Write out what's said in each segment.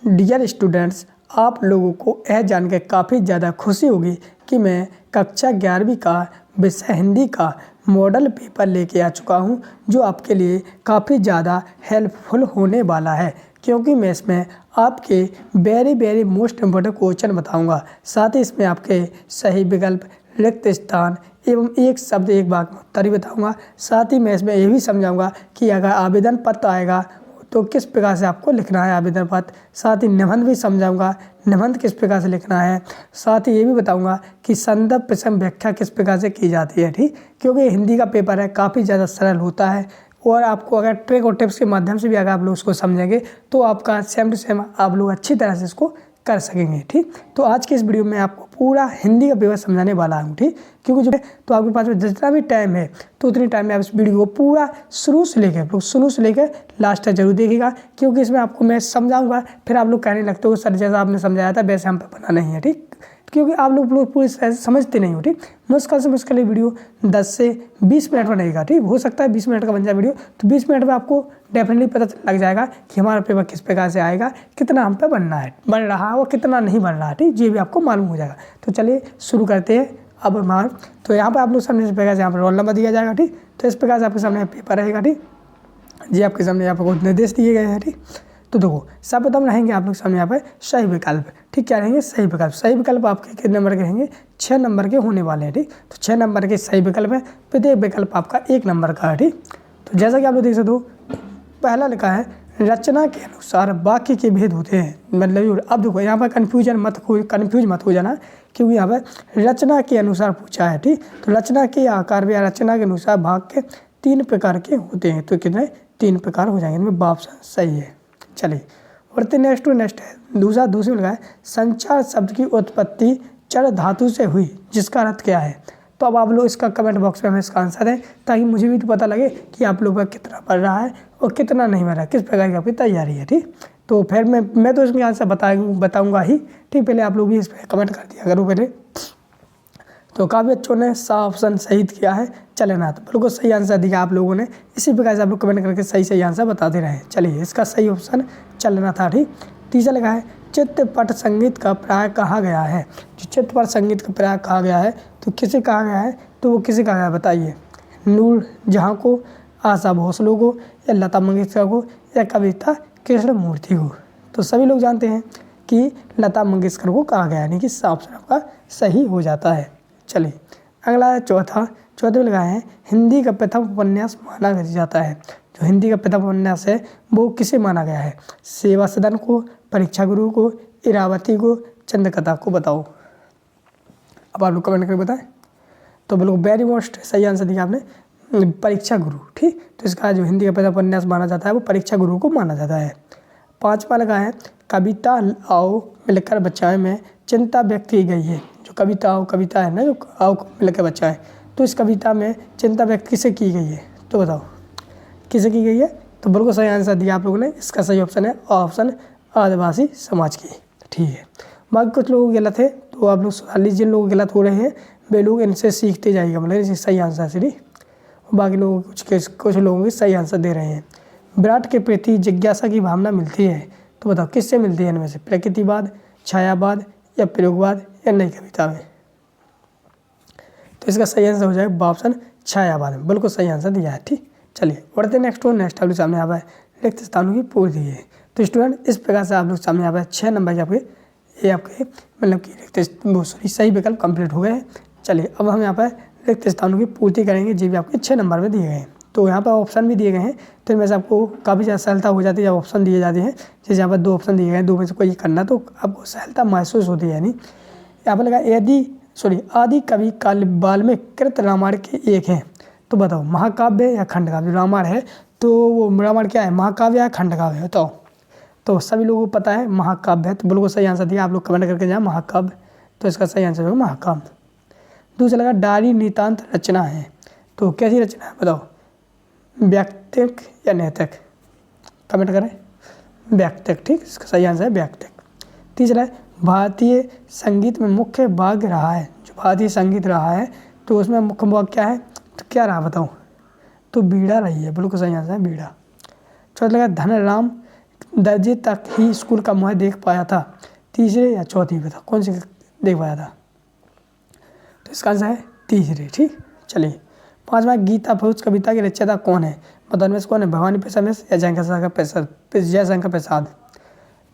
Dear students, आप लोगों को यह जानकर काफ़ी ज़्यादा खुशी होगी कि मैं कक्षा 11वीं का विषय हिंदी का मॉडल पेपर लेके आ चुका हूँ, जो आपके लिए काफ़ी ज़्यादा हेल्पफुल होने वाला है, क्योंकि मैं इसमें आपके वेरी मोस्ट इम्पोर्टेंट क्वेश्चन बताऊँगा। साथ ही इसमें आपके सही विकल्प, रिक्त स्थान एवं एक शब्द एक वाक्य में उत्तर भी बताऊँगा। साथ ही मैं इसमें ये भी समझाऊँगा कि अगर आवेदन पत्र आएगा तो किस प्रकार से आपको लिखना है आवेदन पत्र। साथ ही निबंध भी समझाऊंगा, निबंध किस प्रकार से लिखना है। साथ ही ये भी बताऊंगा कि संदर्भ प्रसंग व्याख्या किस प्रकार से की जाती है, ठीक, क्योंकि हिंदी का पेपर है, काफ़ी ज़्यादा सरल होता है और आपको अगर ट्रिक और टिप्स के माध्यम से भी अगर आप लोग उसको समझेंगे तो आपका सेम टू सेम आप लोग अच्छी तरह से इसको कर सकेंगे। ठीक, तो आज की इस वीडियो में आपको पूरा हिंदी का पेपर समझाने वाला हूँ। ठीक, क्योंकि जो है तो आपके पास में जितना भी टाइम है तो उतनी टाइम में आप इस वीडियो को पूरा शुरू से लेकर लास्ट तक जरूर देखिएगा, क्योंकि इसमें आपको मैं समझाऊंगा फिर आप लोग कहने लगते हो सर जैसा आपने समझाया था वैसे हम पे बना नहीं है। ठीक, क्योंकि आप लोग पूरी तरह से समझते नहीं हो। ठीक, मुश्किल से मुश्किल ये वीडियो 10 से 20 मिनट में रहेगा। ठीक, हो सकता है 20 मिनट का बन जाए वीडियो, तो 20 मिनट में आपको डेफिनेटली पता लग जाएगा कि हमारा पेपर किस प्रकार से आएगा, कितना हम पे बन रहा है और कितना नहीं बन रहा है। ठीक, ये भी आपको मालूम हो जाएगा। तो चलिए शुरू करते हैं। अब हमारा तो यहाँ पर आप लोग सामने इस प्रकार से यहाँ पर रोल नंबर दिया जाएगा। ठीक, तो इस प्रकार से आपके सामने पेपर रहेगा। ठीक, जी आपके सामने यहाँ पर कुछ निर्देश दिए गए हैं। ठीक, तो देखो सर्वप्रथम रहेंगे आप लोग सामने यहाँ पर सही विकल्प। ठीक, क्या रहेंगे सही विकल्प। सही विकल्प आपके कितने नंबर के रहेंगे, 6 नंबर के होने वाले हैं। ठीक, तो 6 नंबर के सही विकल्प है, प्रत्येक विकल्प आपका 1 नंबर का है। ठीक, तो जैसा कि आप लोग देख सकते हो पहला लिखा है रचना के अनुसार वाक्य के भेद होते हैं। मतलब अब देखो यहाँ पर कन्फ्यूज मत हो जाना, क्योंकि यहाँ पर रचना के अनुसार पूछा है। ठीक, तो रचना के आकार या रचना के अनुसार भाग के 3 प्रकार के होते हैं। तो कितने 3 प्रकार हो जाएंगे, इनमें ऑप्शन सही है। चलिए बढ़ते नेक्स्ट है दूसरी लगा है संचार शब्द की उत्पत्ति चर धातु से हुई, जिसका अर्थ क्या है। तो अब आप लोग इसका कमेंट बॉक्स में हमें इसका आंसर दें, ताकि मुझे भी तो पता लगे कि आप लोग का कितना पढ़ रहा है और कितना नहीं पढ़ रहा है, किस प्रकार की आपकी तैयारी है। ठीक, तो फिर मैं तो इसमें आंसर बताऊंगा ही। ठीक, पहले आप लोग भी इस पर कमेंट कर दिया करो पहले। तो काफ़ी अच्छों ने सा ऑप्शन सही किया है चलेना, तो बिल्कुल सही आंसर दिया आप लोगों ने। इसी प्रकार से आप लोग कमेंट करके सही आंसर बताते रहे। चलिए इसका सही ऑप्शन चलना था। ठीक, तीसरा लगा है चित्रपट संगीत का प्राय कहा गया है। जो चित्रपट संगीत का प्राय कहा गया है तो किसे कहा गया है, तो वो किसे कहा गया है बताइए। नूर जहाँ को, आशा भोसले को, या लता मंगेशकर को, या कविता कृष्णमूर्ति को। तो सभी लोग जानते हैं कि लता मंगेशकर को कहा गया, यानी कि ऑप्शन आपका सही हो जाता है। चलिए अगला है चौथे में लगा है हिंदी का प्रथम उपन्यास माना जाता है। जो हिंदी का प्रथम उपन्यास है वो किसे माना गया है, सेवा सदन को, परीक्षा गुरु को, इरावती को, चंद्रकथा को। बताओ अब आप लोग कमेंट करके बताएं। तो बिल्कुल वेरी मोस्ट सही आंसर दिया आपने, परीक्षा गुरु। ठीक, तो इसका जो हिंदी का प्रथम उपन्यास माना जाता है वो परीक्षा गुरु को माना जाता है। 5वां लगा है कविता आओ मिलकर बचाए में चिंता व्यक्त की गई है। जो कविता है ना, जो आओ मिलकर बचाए, तो इस कविता में चिंता व्यक्त किसे की गई है, तो बताओ किसे की गई है। तो बिल्कुल सही आंसर दिया आप लोगों ने। इसका सही ऑप्शन है ऑप्शन आदिवासी समाज की। ठीक है, बाकी कुछ लोग गलत है, तो आप लोग सुधार लीजिए। जिन लोग गलत हो रहे हैं वे लोग इनसे सीखते जाइएगा, मतलब सही आंसर से। नहीं, बाकी लोग कुछ लोगों के सही आंसर दे रहे हैं। विराट के प्रति जिज्ञासा की भावना मिलती है, तो बताओ किससे मिलती है इनमें से, प्रकृतिवाद, छायावाद, या प्रयोगवाद, या नई कविता में। तो इसका सही आंसर हो जाएगा ऑप्शन छायावाद में, बिल्कुल सही आंसर दिया है। ठीक, चलिए बढ़ते नेक्स्ट आप लोग सामने आ है रिक्त स्थानों की पूर्ति है। तो स्टूडेंट इस प्रकार से आप लोग सामने आ 6 नंबर के आपके मतलब कि सही विकल्प कंप्लीट हो गए हैं। चलिए अब हम यहाँ पर रिक्त स्थानों की पूर्ति करेंगे, जो भी आपके 6 नंबर में दिए गए हैं। तो यहाँ पर ऑप्शन भी दिए गए हैं, तो इनमें से आपको काफ़ी ज़्यादा सहलता हो जाती है जब ऑप्शन दिए जाते हैं। जैसे यहाँ पर 2 ऑप्शन दिए गए हैं, 2 में से कोई करना तो आपको सहलता महसूस होती है। नहीं, यहाँ पर लगा आदि कवि वाल्मीकि कृत रामायण के एक हैं। तो बताओ महाकाव्य या खंडकाव्य। रामायण है तो वो रामायण क्या है, महाकाव्य या खंडकाव्य है। तो सभी लोगों को पता है महाकाव्य है, तो बिल्कुल सही आंसर दिया। आप लोग कमेंट करके जाए महाकाव्य, तो इसका सही आंसर होगा महाकाव्य। दूसरा लगा डायरी नितांत रचना है। तो कैसी रचना है बताओ, व्यक्तिक या नैतिक, कमेंट करें। व्यक्तिक, ठीक, इसका सही आंसर है व्यक्तिक। तीसरा है भारतीय संगीत में मुख्य भाग रहा है। जो भारतीय संगीत रहा है तो उसमें मुख्य भाग क्या है, तो क्या रहा बताओ, तो बीड़ा रही है, बिल्कुल सही आंसर है बीड़ा। चौथा लगा दर्जे तक ही स्कूल का मुँह देख पाया था? तीसरे या चौथी में था, कौन से देख पाया था? तो इसका आंसर है तीसरे। ठीक, चलिए। पाँचवा, गीता भोज कविता के रचयिता कौन है? बताओ इनमें से कौन है? भवानी प्रसाद मिश्र या जयशंकर प्रसाद?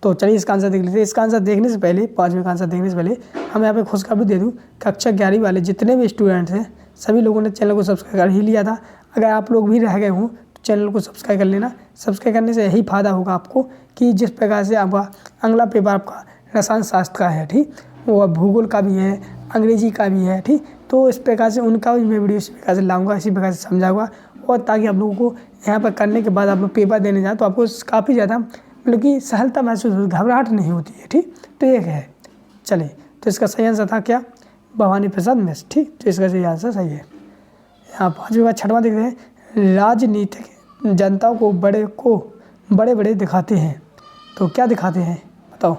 तो चलिए इसका आंसर देख लेते हैं। इसका आंसर देखने से पहले, पाँचवें का आंसर देखने से पहले हम यहाँ पे खुशखबरी दे दूँ, कक्षा 11वीं वाले जितने भी स्टूडेंट्स हैं सभी लोगों ने चैनल को सब्सक्राइब कर ही लिया था। अगर आप लोग भी रह गए हों तो चैनल को सब्सक्राइब कर लेना। सब्सक्राइब करने से यही फ़ायदा होगा आपको कि जिस प्रकार से आपका अगला पेपर आपका रसायन शास्त्र का है, ठीक, वो भूगोल का भी है, अंग्रेजी का भी है, ठीक, तो इस प्रकार से उनका भी मैं वीडियो इसी प्रकार से लाऊंगा, इसी प्रकार से समझाऊंगा, और ताकि आप लोगों को यहाँ पर करने के बाद आप लोग पेपर देने जाए तो आपको काफ़ी ज़्यादा मतलब कि सहलता महसूस होती, घबराहट नहीं होती है। ठीक, तो एक है। चलिए, तो इसका सही आंसर था क्या? भवानी प्रसाद मिश्र। ठीक, तो इसका सही आंसर सही है। यहाँ पाँचवें का छठवां देखते हैं, राजनीतिक जनता को बड़े बड़े दिखाते हैं, तो क्या दिखाते हैं बताओ?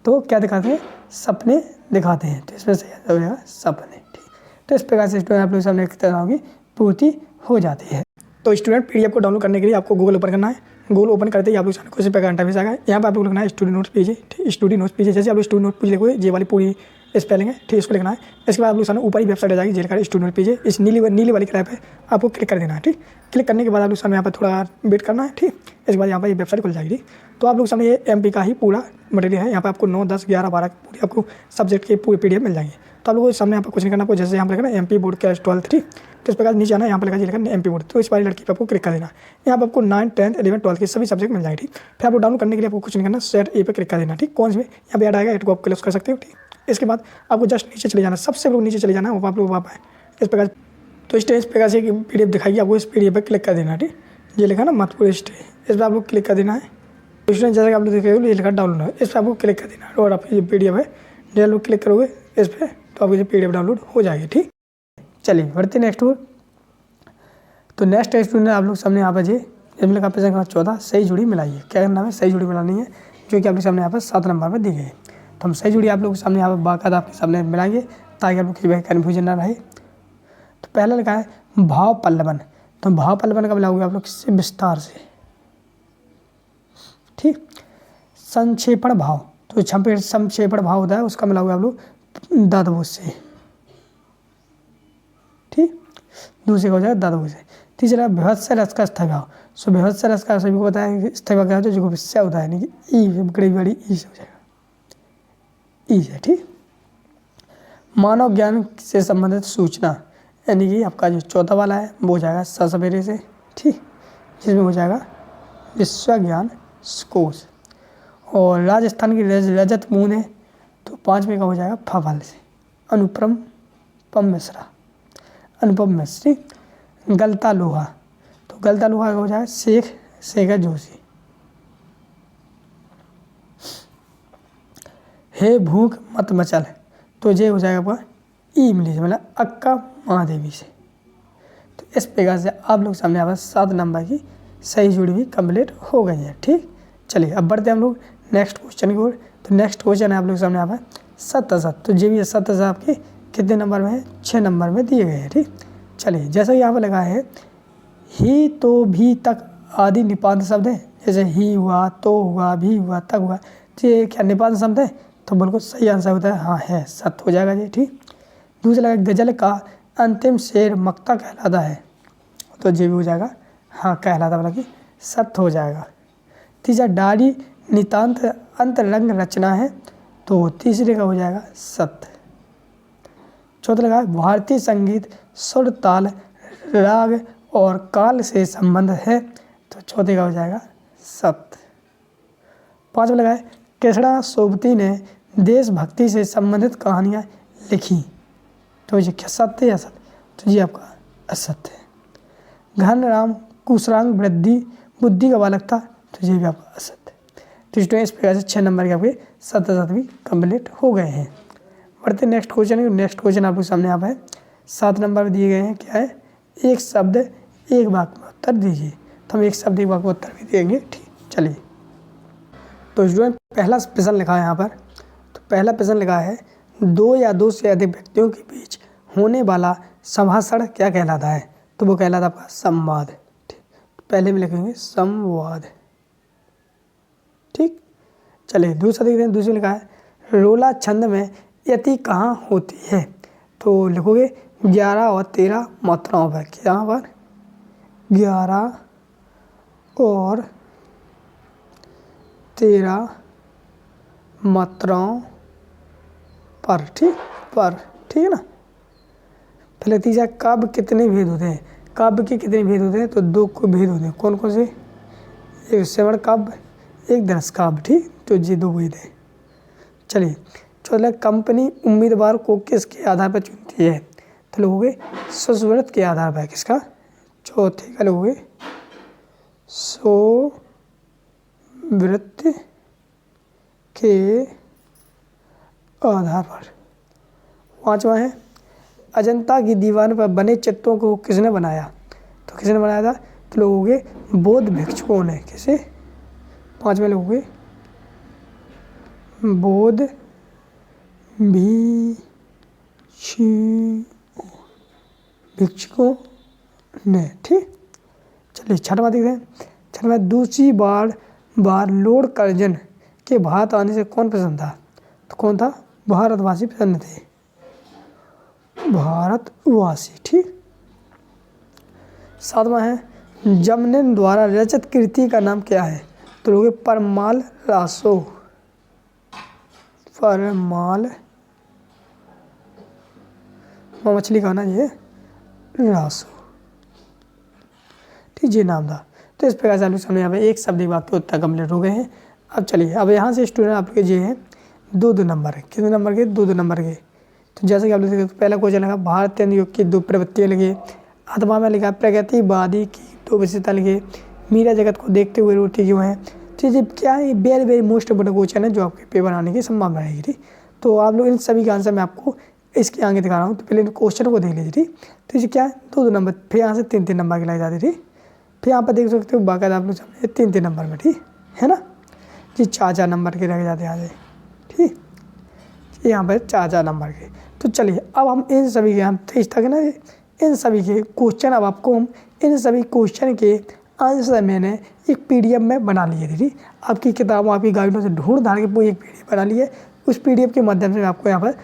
तो क्या दिखाते हैं? सपने दिखाते हैं। तो इसमें सही आंसर हो जाएगा सपने। ठीक, तो इस प्रकार से स्टूडेंट आप लोग सामने तरह की पूर्ति हो जाती है। तो स्टूडेंट पीडीएफ को डाउनलोड करने के लिए आपको गूगल ओपन करना है। गूगल ओपन करते ही आप लोग सामने किसी प्रकार का इंटरफेस आएगा। यहाँ पर आप लोग लिखना है स्टूडी नोट्स पेज। ठीक, स्टूडी नोट्स पेज, जैसे आप लोग स्टूडी नोट पेज लिखोगे ये वाली पूरी स्पेलिंग है, ठीक, इसको लिखना है। इसके बाद आप लोग सामने ऊपर ही वेबसाइट आ जाएगी, जे का स्टूडी नोट पेज है, इस नीली वाली क्लैप है, आपको क्लिक कर देना है। ठीक, क्लिक करने के बाद आप लोग सामने यहाँ पर थोड़ा वेट करना है। ठीक, इसके बाद यहाँ पर ये वेबसाइट खुल जाएगी। तो आप लोग सामने ये एमपी का ही पूरा मटेरियल है। यहाँ पर आपको 9, 10, 11, 12 पूरी आपको सब्जेक्ट के पूरे पीडीएफ मिल जाएंगे। तो आप लोगों को सामने यहाँ पर कुछ नहीं करना, आपको जैसे यहाँ पर लिखना है एमपी बोर्ड क्लास 12। ठीक, तो इस प्रकार नीचे आना, यहाँ पर लिखा लिखा एमपी बोर्ड, तो इस वाली लड़की पर आपको क्लिक कर देना। यहाँ पर आपको 9, 10, 11, 12 के सभी सब्जेक्ट मिल जाएंगे। ठीक, फिर आपको डाउनलोड करने के लिए आपको कुछ नहीं करना, सेट ए पे क्लिक कर देना। ठीक, कौन से यहाँ पे ऐड आएगा, एड को आप क्लिक कर सकते हो। ठीक, इसके बाद आपको जस्ट नीचे चले जाना, सबसे लोग नीचे चले जाना, वो आप लोग वहाँ पर इस प्रकार। तो इस प्रकार से पीडीएफ दिखाइए, आपको इस पीडीएफ पर क्लिक कर देना। ठीक, ये लिखा ना महत्वपूर्ण स्टे, इस पर आपको क्लिक कर देना है। स्टूडेंट जैसा कि आप लोग देखेंगे ये लिखा डाउनलोड है, इस पर आपको क्लिक कर देना है, और आपकी जो पीडीएफ है जब लोग क्लिक करोगे इस पर तो आपकी पीडीएफ डाउनलोड हो जाएगी। ठीक, चलिए बढ़ते नेक्स्ट ओर। तो नेक्स्ट स्टूडेंट आप लोग सामने यहाँ पर जी इसमें का पेज नंबर 14 सही जुड़ी मिलाइए। क्या करना है? सही जुड़ी मिलानी है, जो कि आप लोग सामने यहाँ पर 7 नंबर में दी गई है। तो हम सही जुड़ी आप लोग के सामने यहाँ पर बाकायदा आपके सामने मिलाएंगे ताकि आप लोग किसी भी कन्फ्यूजन ना रहे। तो पहला लिखा है भाव पल्लवन। तो भाव पल्लवन का मिलाओगे आप लोग किससे? विस्तार से। ठीक, संक्षेपण भाव, तो संक्षेपण भाव होता है, उसका मिलाओगे आप लोग दादवों से। ठीक, दूसरे का हो जाएगा दादवों से। तीसरा बृहत्स रस का स्थय भाव। सो बृहत्स रस का सभी को पता है स्थय भाव क्या होता है, जो विषय होता है, यानी कि ई बड़ी ई से हो जाएगा, ई से। ठीक, मानव ज्ञान से संबंधित सूचना, यानी कि आपका जो चौथा वाला है वो हो जाएगा सवेरे से। ठीक, जिसमें हो जाएगा विश्व ज्ञान कोश। और राजस्थान की रजत मून है, तो 5वें का हो जाएगा फवल से, अनुपम मिश्रा, अनुपम मिश्री। गलता लोहा, तो गलता लोहा का हो जाएगा शेखर जोशी। हे भूख मत मचल, तो ये हो जाएगा आपका इमली से, मतलब अक्का महादेवी से। तो इस प्रकार से आप लोग सामने यहाँ पर 7 नंबर की सही जुड़ी हुई कंप्लीट हो गई है। ठीक, चलिए अब बढ़ते हैं हम लोग नेक्स्ट क्वेश्चन की ओर। तो नेक्स्ट क्वेश्चन है आप लोग सामने यहाँ पर 7 तो ये भी 7 आपके कितने नंबर में है? 6 नंबर में दिए गए हैं। ठीक, चलिए जैसा यहाँ पर लगा है ही तो भी तक आदि निपात शब्द है, जैसे ही हुआ, तो हुआ, भी हुआ, तक हुआ, तो ये क्या निपात शब्द है? तो बिल्कुल सही आंसर होता है, हाँ है, सत्य हो जाएगा जी। ठीक, दूसरा लगा गजल का अंतिम शेर मक्ता कहलाता है, तो ये भी हो जाएगा हाँ कहलाता, मतलब कि सत्य हो जाएगा। तीसरा डाली नितांत अंतरंग रचना है, तो तीसरे का हो जाएगा सत्य। चौथा लगा भारतीय संगीत सुर, ताल, राग और काल से संबंध है, तो चौथे का हो जाएगा सत्य। 5वां लगा है कृष्णा सोबती ने देशभक्ति से संबंधित कहानियाँ लिखी, तो ये क्या सत्य या असत्य? तो ये आपका असत्य है। घनराम कुशरांग बुद्धि का बालक था, तो ये भी आपका असत्य। तो इस प्रकार से 6 नंबर के आपके 7 कंप्लीट हो गए हैं। बढ़ते नेक्स्ट क्वेश्चन है। नेक्स्ट क्वेश्चन आपके सामने यहाँ पर 7 नंबर में दिए गए हैं। क्या है? एक शब्द एक वाक्य में उत्तर दीजिए। तो हम एक शब्द एक वाक्य में उत्तर भी देंगे। ठीक, चलिए। तो स्टूडेंट पहला प्रश्न लिखा है यहाँ पर। तो पहला प्रश्न लिखा है 2 या 2 से अधिक व्यक्तियों के बीच होने वाला संभाषण क्या कहलाता है? तो वो कहलाता है आपका संवाद। ठीक, पहले में लिखेंगे संवाद। ठीक। चलिए दूसरा देखते हैं। दूसरा लिखा है रोला छंद में यति कहाँ होती है। तो लिखोगे 11 और 13 मात्राओं पर। यहाँ पर 11 और 13 मात्राओं पर। ठीक है ना। पहले तीसरा काव्य कितने भेद होते हैं। काव्य के कितने भेद होते हैं। तो 2 को भेद होते हैं। कौन कौन से। एक श्रवण काव्य, एक दरस काव्य। ठीक, तो ये 2 भेद हैं। चलिए चौथा कंपनी उम्मीदवार को किसके आधार पर चुनती है। तो लोगोगे स्वशुभ्रत के आधार पर। किसका। चौथे का लोगोगे स्ववृत्ति के आधार पर। पांचवा है अजंता की दीवार पर बने चित्रों को किसने बनाया। तो किसने बनाया था। तो लोगोगे बौद्ध भिक्षुओं ने। किसे। पांचवें लोगोगे बौद्ध भिक्षुकों ने। ठीक। चलिए छठवां देखते हैं। छठवां दूसरी बार लॉर्ड कर्जन के भारत आने से कौन प्रसन्न था। तो कौन था। भारतवासी प्रसन्न थे। भारतवासी। ठीक। सातवां है जमनेन द्वारा रचित कृति का नाम क्या है। तो लोगे परमाल रासो। परमाल मछली का ना ये रासो। ठीक, ये नाम था। तो इस प्रकार से आप लोग सामने यहाँ पे एक शब्द वाक्य उत्तर कंप्लीट हो गए हैं। अब चलिए अब यहाँ से स्टूडेंट आप लोग ये हैं 2-2 नंबर है। कितने नंबर के। 2-2 नंबर के। तो जैसे कि आप लोग देखते पहला क्वेश्चन लगा भारतीय युग की 2 प्रवृत्तियाँ लिखे। अथवा में लिखा प्रगतिवादी की 2 विशेषता लिखे। मीरा जगत को देखते हुए रोती क्यों है। ठीक है, क्या है very very most important question है जो आपके पेपर आने की संभावना रहेगी। ठीक, तो आप लोग इन सभी का आंसर मैं आपको इसके आगे दिखा रहा हूँ। तो पहले इन क्वेश्चन को देख लीजिए। ठीक, तो ये क्या है 2-2 नंबर। फिर यहाँ से 3-3 नंबर के लग जाते। ठीक, फिर यहाँ पर देख सकते हो बाकायदा आप लोग सामने 3-3 नंबर में। ठीक है ना। जी 4-4 नंबर के लग जाते हैं यहाँ से। ठीक, यहाँ पर 4-4 नंबर के। तो चलिए अब हम इन सभी के हम 23 तक ना इन सभी के क्वेश्चन अब आपको हम इन सभी क्वेश्चन के आंसर मैंने एक PDF में बना लिए थे। ठीक, आपकी किताबों आपकी गाइडों से ढूंढ ढांड के पूरी एक PDF बना ली है। उस PDF के माध्यम से मैं आपको यहाँ पर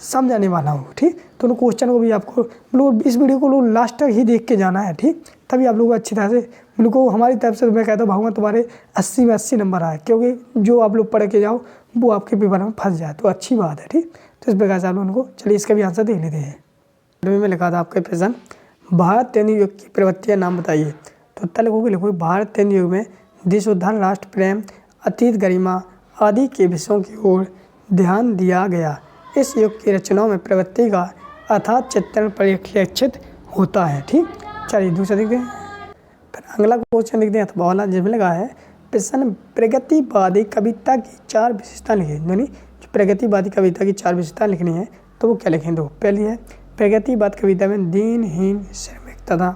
समझाने वाला हूँ। ठीक, तो उन क्वेश्चन को भी आपको लोग इस वीडियो को लोग लास्ट तक ही देख के जाना है। ठीक, तभी आप लोगों को अच्छी तरह से बिल्कुल हमारी तरफ से मैं कहता हूँ भाऊंगा तुम्हारे 80 में 80 नंबर आए, क्योंकि जो आप लोग पढ़ के जाओ वो आपके पेपर में फंस जाए तो अच्छी बात है। ठीक, तो इस प्रकार से आप लोग उनको चलिए इसका भी आंसर देख लेते हैं। में लिखा था आपके प्रश्न भारत युग की प्रवृत्तियाँ नाम बताइए। तो उत्तर लिखोगे भारत युग में देश उद्धार, राष्ट्र प्रेम, अतीत गरिमा आदि के विषयों की ओर ध्यान दिया गया। इस युग की रचनाओं में प्रवृत्ति का अर्थात चित्रण परिलक्षित होता है। ठीक, चलिए दूसरा देखते हैं। फिर अगला क्वेश्चन देखते हैं अथवा वाला जिसमें लगा है प्रश्न प्रगतिवादी कविता की 4 विशेषता लिखे। यानी प्रगतिवादी कविता की 4 विशेषता लिखनी है तो वो क्या लिखें। दो पहली है प्रगतिवाद कविता में दीनहीन, श्रमिक तथा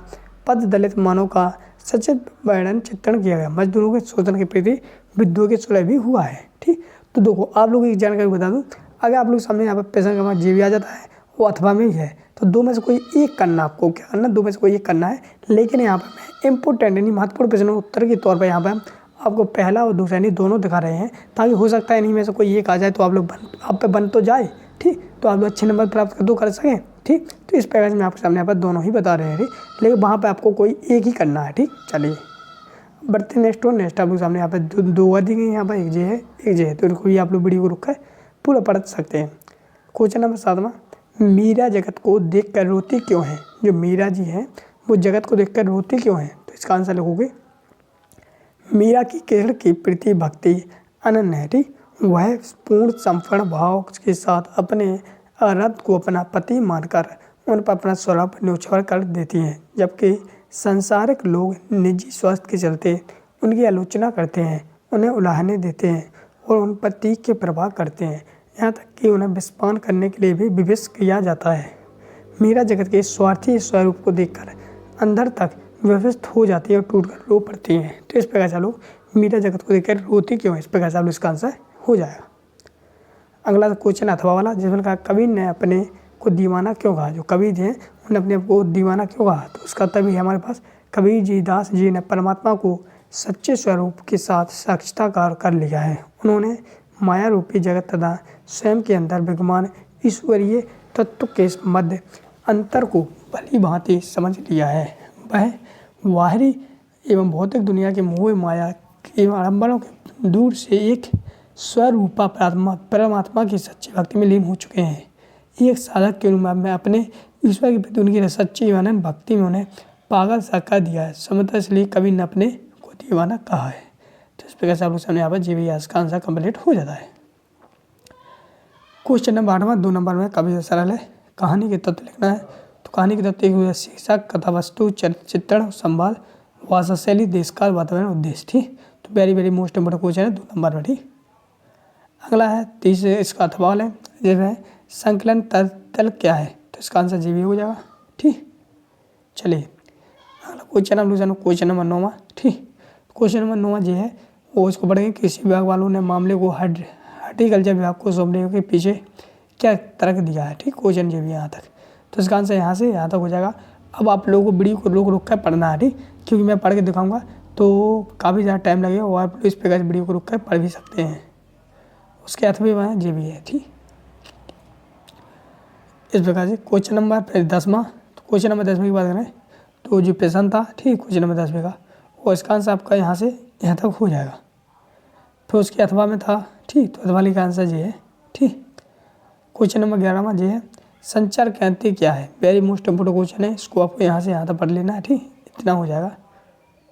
पद दलित मानव का सचित वर्णन चित्रण किया गया। मजदूरों के शोषण के प्रति विद्रोह के सुलह भी हुआ है। ठीक, तो देखो आप लोगों की जानकारी बता दूं, अगर आप लोग सामने यहाँ पर प्रश्न का जे भी आ जाता है वो अथवा में ही है, तो 2 में से कोई एक करना। आपको क्या करना, 2 में से कोई एक करना है। लेकिन यहाँ पर मैं इंपॉर्टेंट यानी महत्वपूर्ण प्रश्नों उत्तर के तौर पर यहाँ पर आपको पहला और दूसरा यानी दोनों दिखा रहे हैं, ताकि हो सकता है इन्हीं में से कोई एक आ जाए तो आप लोग आप पे बन तो जाए। ठीक, तो आप लोग अच्छे नंबर प्राप्त कर सकें। ठीक, तो इस प्रकार से मैं आपके सामने यहाँ पर दोनों ही बता रहे हैं। ठीक, लेकिन वहाँ पर आपको कोई एक ही करना है। ठीक, चलिए बढ़ते नेक्स्ट आप लोग सामने यहाँ पर 2 दी गई, यहाँ पर एक जे है एक जे है, तो इनको भी आप लोग वीडियो को रुक कर पूरा पढ़ सकते हैं। क्वेश्चन नंबर 7वां मीरा जगत को देख कर रोती क्यों है। जो मीरा जी हैं वो जगत को देख कर रोती क्यों हैं। तो इसका आंसर लिखोगे मीरा की कृष्ण की प्रीति भक्ति अनन्य है। ठीक, वह पूर्ण संपूर्ण भाव के साथ अपने आराध्य को अपना पति मानकर उन पर अपना स्वरूप न्यौछावर कर देती हैं, जबकि सांसारिक लोग निजी स्वार्थ के चलते उनकी आलोचना करते हैं, उन्हें उलाहने देते हैं और उन पर तीख के प्रभाव करते हैं, यहाँ तक कि उन्हें विस्पान करने के लिए भी विवश किया जाता है। मीरा जगत के स्वार्थी स्वरूप को देखकर अंदर तक व्यवस्थित हो जाती है और टूट कर रो पड़ती हैं। तो इस प्रकार से लोग मीरा जगत को देखकर रोती क्यों है, इस प्रकार से आप इसका आंसर हो जाएगा। अगला क्वेश्चन अथवा वाला जिसमें कहा कवि ने अपने को दीवाना क्यों कहा। जो कवि थे उन्होंने अपने को दीवाना क्यों कहा, तो उसका तभी हमारे पास कबीर जी दास जी ने परमात्मा को सच्चे स्वरूप के साथ साक्षात्कार कर लिया है। उन्होंने माया रूपी जगत तथा स्वयं के अंदर विद्यमान ईश्वरीय तत्व के मध्य अंतर को भली भांति समझ लिया है। वह बाहरी एवं भौतिक दुनिया के मोह माया के आडंबरों के दूर से एक स्वरूपा परमात्मा की सच्ची भक्ति में लीन हो चुके हैं। एक साधक के रूप में अपने ईश्वर के प्रति उनकी सच्ची अनन्य भक्ति में उन्हें पागल सा कर दिया है। समझता इसलिए कभी न अपने को दीवाना कहा है। तो इस प्रकार से आप लोग सामने यहाँ पर GVS का आंसर कंप्लीट हो जाता है। क्वेश्चन नंबर 8वां 2 नंबर में काफ़ी सरल है। कहानी के तत्व लिखना है। तो कहानी के तत्व एक शीर्षक, कथा वस्तु, चित्रण, संवाद, भाषा शैली, देशकाल, वातावरण, उद्देश्य। ठीक, तो वेरी मोस्ट इम्पोर्टेंट क्वेश्चन है 2 नंबर में। ठीक, अगला है 30 इसका अथवाल है। जैसे संकलन तल क्या है, तो इसका आंसर जीवी हो जाएगा। ठीक, चलिए अगला क्वेश्चन हम लोग क्वेश्चन नंबर 9वां। ठीक, क्वेश्चन नंबर 9वां जो है वो इसको पढ़ेंगे। कृषि विभाग वालों ने मामले को हॉर्टिकल्चर विभाग को सौंपने के पीछे क्या तर्क दिया है। ठीक, क्वेश्चन जो भी यहाँ तक, तो इसका आंसर यहाँ से यहाँ तक हो जाएगा। अब आप लोगों को वीडियो को रोक कर पढ़ना है। ठीक, क्योंकि मैं पढ़ के दिखाऊंगा तो काफ़ी ज़्यादा टाइम लगेगा और आप इस प्रकार से वीडियो को रोक कर पढ़ भी सकते हैं। उसके अर्थ भी वहाँ जो भी है। ठीक, इस प्रकार से क्वेश्चन नंबर फिर 10वां। तो क्वेश्चन नंबर 10वें की बात करें तो जो प्रश्न था, ठीक, क्वेश्चन नंबर 10वें का, और इसका आंसर आपका यहाँ से यहाँ तक हो जाएगा। फिर उसके अथवा में था। ठीक, तो अथवा का आंसर ये है। ठीक, क्वेश्चन नंबर 11वां ये है संचार क्रांति क्या है। वेरी मोस्ट इम्पोर्टेंट क्वेश्चन है, इसको आपको यहाँ से यहाँ तक पढ़ लेना है। ठीक, इतना हो जाएगा।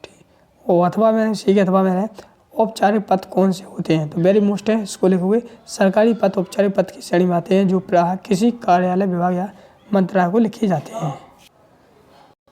ठीक, और अथवा में सी के अथवा में है औपचारिक पद कौन से होते हैं, तो वेरी मोस्ट है, इसको लिखोगे। सरकारी पद औपचारिक पद की श्रेणी में आते हैं जो प्रायः किसी कार्यालय, विभाग या मंत्रालय को लिखे जाते हैं।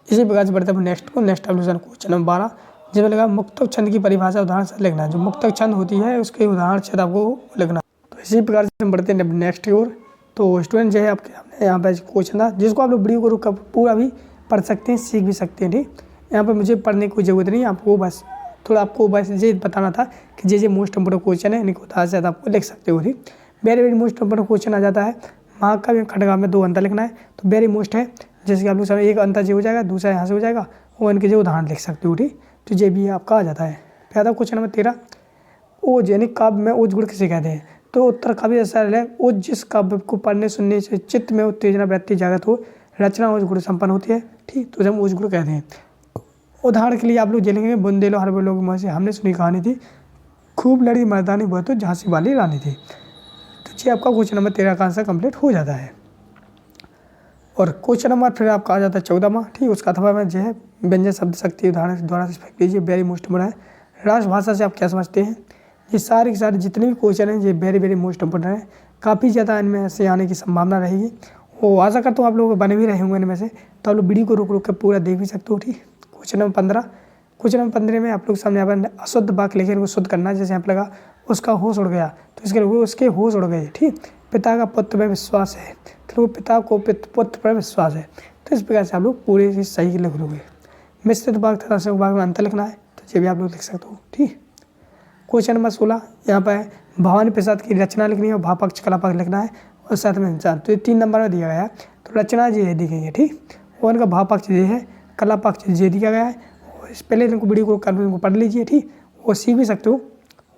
इसी प्रकार से बढ़ते हैं नेक्स्ट क्वेश्चन नंबर 12, जिसमें लगा मुक्तक छंद की परिभाषा उदाहरण से लिखना है। जो मुक्तक छंद होती है उसके उदाहरण से आपको लिखना। तो इसी प्रकार से हम बढ़ते हैं नेक्स्ट की ओर। तो स्टूडेंट जो है आपके सामने यहाँ पर क्वेश्चन था जिसको आप लोग वीडियो को रुक कर पूरा भी पढ़ सकते हैं, सीख भी सकते हैं। ठीक, यहाँ पर मुझे पढ़ने की कोई ज़रूरत नहीं, आपको बस थोड़ा आपको बस ये बताना था कि ये मोस्ट इम्पोर्टेंट क्वेश्चन है, इनको उदाहरण से आपको लिख सकते हो। ठीक, वेरी मोस्ट इम्पोर्टेंट क्वेश्चन आ जाता है। महाकाव्य खंडकाव्य में 2 अंतर लिखना है, तो वेरी मोस्ट है। जैसे कि आप लोग समय एक अंतर जो हो जाएगा, दूसरा यहाँ से हो जाएगा, और इनके जो उदाहरण लिख सकते हो। ठीक, तो ये भी आपका आ जाता है। फिर आता क्वेश्चन नंबर 13, ओज यानी काव्य में ओज गुण किसे कहते हैं। तो उत्तर काव्य ऐसा है, ओज जिस काव्य को पढ़ने सुनने से चित्त में उत्तेजना वृत्ति जागृत हो, रचना ओज गुण संपन्न होती है। ठीक, तो हम ओज गुण कहते हैं। उदाहरण के लिए आप लोग लिखेंगे बुंदेलो हर लोग मुँह से हमने सुनी कहानी थी, खूब लड़ी मर्दानी बहुत तो झांसी वाली रानी थी। तो ये आपका क्वेश्चन नंबर 13 का आंसर कंप्लीट हो जाता है। और क्वेश्चन नंबर फिर आपका आ जाता है 14वां। ठीक, उसका अथवा में जो है व्यंजन शब्द शक्ति उदाहरण द्वारा से लीजिए। वेरी मोस्ट इम्पोर्टेंट है। राष्ट्रभाषा से आप क्या समझते हैं। ये सारे के सारे जितने भी क्वेश्चन हैं ये वेरी मोस्ट इम्पोर्टेंट है। काफ़ी ज़्यादा इनमें से आने की संभावना रहेगी। वो आशा करता हूँ आप लोग बने भी रहे होंगे इनमें से, तो आप लोग वीडियो को रोक कर पूरा देख भी सकते हो। ठीक, क्वेश्चन नंबर 15। क्वेश्चन नंबर 15 में आप लोग सामने यहाँ पर अशुद्ध वाक्य लिखे, इनको शुद्ध करना है। जैसे यहाँ पर लगा उसका होश उड़ गया, तो इसके लिए उसके होश उड़ गए। ठीक, पिता का पुत्र पर विश्वास है, तो पिता को पुत्र पर विश्वास है। तो इस प्रकार से आप लोग पूरे से सही लिख लोगे। मिश्रित वाक्य तथा संयुक्त वाक्य में अंतर लिखना है, तो ये भी आप लोग लिख सकते हो। ठीक, क्वेश्चन नंबर 16 यहाँ पर भवानी प्रसाद की रचना लिखनी है और भापक्ष कलापक्ष लिखना है और साथ में इंसान। तो ये 3 नंबर में दिया गया है। तो रचना ये दी गई है। ठीक, और उनका भापक्ष ये है, कलापक्ष ये दिया गया है। और इस पहले इनको वीडियो को पढ़ लीजिए। ठीक, वो सीख भी सकते हो।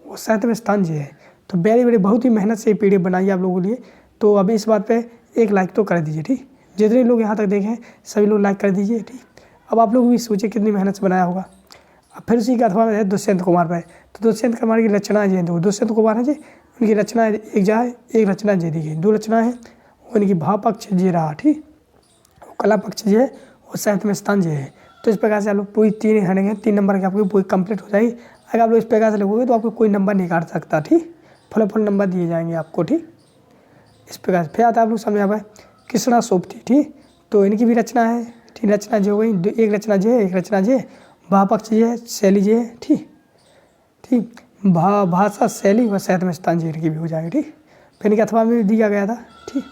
और साथ में स्थान ये है। तो वेरी बहुत ही मेहनत से PDF बनाई है आप लोगों के लिए। तो अभी इस बात पे एक लाइक तो कर दीजिए। ठीक, जितने लोग यहाँ तक देखें सभी लोग लाइक कर दीजिए। ठीक, अब आप लोग भी सोचिए कितनी मेहनत से बनाया होगा। अब फिर उसी के अथवा में है दुष्यंत कुमार पर। तो दुष्यंत कुमार की रचना जी दुष्यंत कुमार है जी, उनकी रचना एक जाए एक रचना जी दी गई, 2 रचना है। उनकी भावपक्ष जी रहा। ठीक, कला पक्ष जी है और साहित्य में स्थान जी है। तो इस प्रकार से आप लोग पूरी 3 हटेंगे, 3 नंबर की आपकी पूरी कंप्लीट हो जाएगी। अगर आप लोग इस प्रकार से लिखोगे तो आपको कोई नंबर नहीं काट सकता। ठीक, फुल नंबर दिए जाएंगे आपको। ठीक, इस प्रकार से फिर आता है आप लोग सामने यहाँ पर कृष्णा सोपती। ठीक, तो इनकी भी रचना है। ठीक, रचना जो हो गई, एक रचना जे एक रचना जे, भापक्ष जी है, शैली जी है। ठीक, भाषा शैली व साहित्य में स्थान जी की भी हो जाएगी। ठीक, फिर इनके अथवा में भी दिया गया था। ठीक,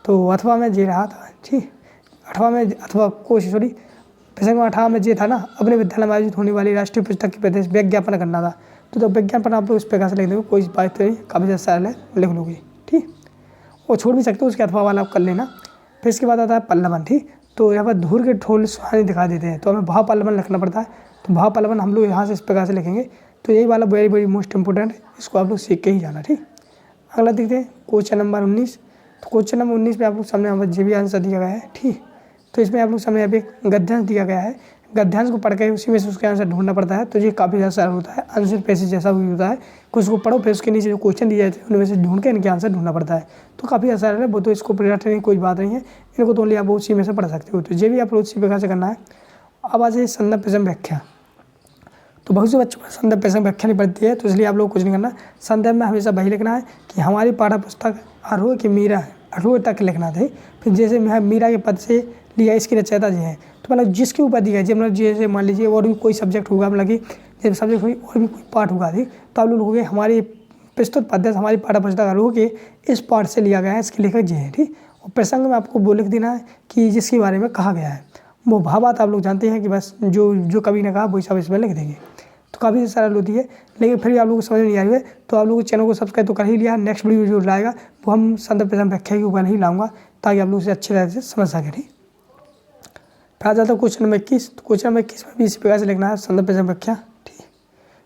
तो अथवा में जे रहा था। ठीक, अथवा में अथवा कोशिश सॉरी प्रसंग 18 में जे था ना, अपने विद्यालय में आयोजित होने वाली राष्ट्रीय पुस्तक की प्रदेश विज्ञापन करना था। तो विज्ञापन आप लोग इस प्रकार से लिख दोगे, कोई बात नहीं, काफ़ी ज़्यादा सरल है, लिख लोगे। ठीक, वो छोड़ भी सकते हो, उसके अथवा वाला आप कर लेना। फिर इसके बाद आता है पल्लवन। ठीक, तो यहाँ पर धूर के ठोल सुहाने दिखा देते हैं, तो हमें भाव पल्लवन लिखना पड़ता है। तो भावापलवन हम लोग यहाँ से इस प्रकार से लिखेंगे। तो यही वाला वेरी वेरी मोस्ट इंपॉर्टेंट है, इसको आप लोग सीख के ही जाना। ठीक, अगला देखते हैं क्वेश्चन नंबर 19। तो क्वेश्चन नंबर 19 में आप लोग सामने यहाँ पर जो भी आंसर दिया गया है। ठीक, तो इसमें आप लोग सामने यहाँ पे गद्यांश दिया गया है। गद्यांश को पढ़ के उसी में से उसके आंसर ढूंढना पड़ता है। तो ये काफ़ी ज़्यादा सरल होता है, आंसर पैसेज जैसा भी होता है। कुछ को पढ़ो, फिर उसके नीचे जो क्वेश्चन दिए जाते हैं उनमें से ढूंढ के इनके आंसर ढूंढना पड़ता है। तो काफ़ी सरल है वो, तो इसको रटने की कोई बात नहीं है, इनको तो ओनली आप उसी में से पढ़ सकते हो। तो ये भी आप लोग उसी प्रकार से करना है। अब आज संदर्भ प्रसंग व्याख्या। तो बहुत से बच्चों को संदर्भ प्रसंग व्याख्या नहीं पड़ती है, तो इसलिए आप लोग कुछ नहीं करना। संदर्भ में हमेशा वही लिखना है कि हमारी पाठ्य पुस्तक आरोह की मीरा आरोह तक लिखना था। फिर जैसे मीरा के पद से लिया, इसकी रचयिता जी है, तो मतलब जिसके ऊपर दिया है, जब मतलब जैसे मान लीजिए और भी कोई सब्जेक्ट होगा, मतलब कि जब सब्जेक्ट हुई और भी कोई पार्ट होगा थी, तो आप लोग लिखोगे हमारी प्रस्तुत पद्धति हमारी पाठ्य पुस्तक आरोह के इस पार्ट से लिया गया है, इसके लेखक जी हैं। ठीक, और प्रसंग में आपको वो लिख देना है कि जिसके बारे में कहा गया है। वो भावार्थ आप लोग जानते हैं कि बस जो कवि ने कहा वही सब इसमें लिख देंगे। तो काफ़ी सरल होती है, लेकिन फिर भी आप लोगों को समझ नहीं आ रही है तो आप लोगों को चैनल को सब्सक्राइब तो कर ही लिया। नेक्स्ट वीडियो जो लाएगा वो हम संदर्भ प्रसंग व्याख्या के ऊपर ही लाऊंगा, ताकि आप लोग इसे अच्छी तरह से समझ सकें। ठीक, फिर आ जाता है क्वेश्चन नंबर 21। तो क्वेश्चन नंबर 21 में भी इसी प्रकार से लिखना है संदर्भ प्रसंग व्याख्या। ठीक,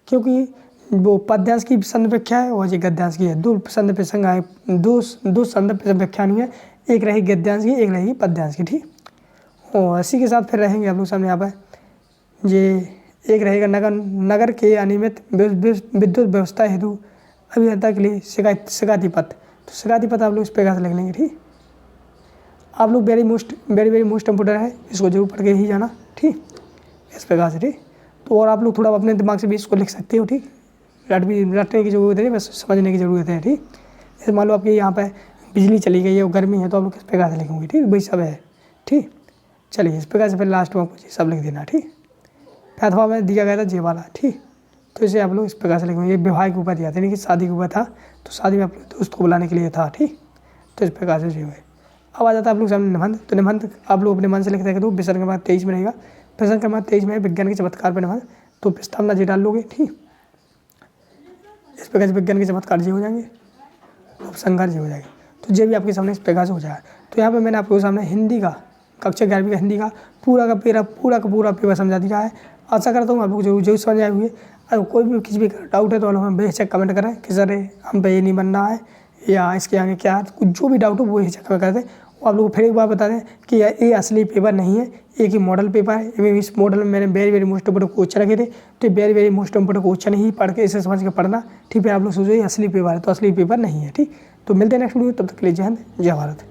क्योंकि वो पद्यांश की संदर्भ व्याख्या है और ये गद्यांश की है। दो संदर्भ प्रसंग आए, दो संदर्भ प्रसंग व्याख्या नहीं है, एक रहेगी गद्यांश की, एक रहेगी पद्यांश की। ठीक, और इसी के साथ फिर रहेंगे आप लोग सामने यहाँ पर ये एक रहेगा नगर के अनियमित विद्युत व्यवस्था हेतु अभियंता के लिए शिकायती पत्र। तो शिकायती पत्र आप लोग इस प्रकार से लिख लेंगे। ठीक, आप लोग वेरी मोस्ट इंपोर्टेंट है, इसको जरूर पढ़ के ही जाना। ठीक, इस प्रकार से। ठीक, तो और आप लोग थोड़ा अपने दिमाग से भी इसको लिख सकते हो। ठीक, रटने की ज़रूरत है, बस समझने की ज़रूरत है। ठीक, जैसे मान लो आपके यहाँ पर बिजली चली गई है और गर्मी है, तो आप लोग किस प्रकार से लिखेंगे। ठीक, वही सब है। ठीक, चलिए इस प्रकार से फिर लास्ट में आपको सब लिख देना। ठीक, अथवा में दिया गया था जे वाला। ठीक, तो इसे आप लोग इस प्रकार से लिखेंगे। ये विवाह के ऊपर दिया था, यानी कि शादी के ऊपर था, तो शादी में आप दोस्त को बुलाने के लिए था। ठीक, तो इस प्रकार से जो है अब आ जाता है आप लोग सामने निबंध। तो निबंध आप लोग अपने मन से लिख सकते हो। प्रश्न क्रमांक 23 में रहेगा। प्रश्न क्रमांक 23 में विज्ञान के चमत्कार पर निबंध। तो प्रस्तावना जी डाल लोगे। ठीक, इस प्रकार से विज्ञान के चमत्कार जी हो जाएंगे, उपसंहार जी हो जाएंगे। तो ये भी आपके सामने इस प्रकार से हो जाएगा। तो यहाँ पर मैंने आपके सामने हिंदी का कक्षा 11वीं का हिंदी का पूरा का पूरा समझा दिया है। आशा करता हूँ आप लोग जरूर समझ आए हुए। अगर कोई भी किसी भी डाउट है तो हमें बेहिचक कमेंट करें कि सर हम पे ये नहीं बनना है या इसके आगे क्या है, कुछ जो भी डाउट हो वो हिचक में कर दें। और आप लोगों को फिर एक बार बता दें कि ये असली पेपर नहीं है, एक ही मॉडल पेपर है। इस मॉडल में मैंने वेरी मोस्ट इंपोर्टेंट क्वेश्चन रखे थे, तो वेरी मोस्ट इंपोर्टेंट क्वेश्चन ही पढ़ के इसे समझ के पढ़ना। ठीक है, आप लोग सोचो ये असली पेपर है, तो असली पेपर नहीं है। ठीक, तो मिलते हैं नेक्स्ट वीडियो, तब तक के लिए जय हिंद जय भारत।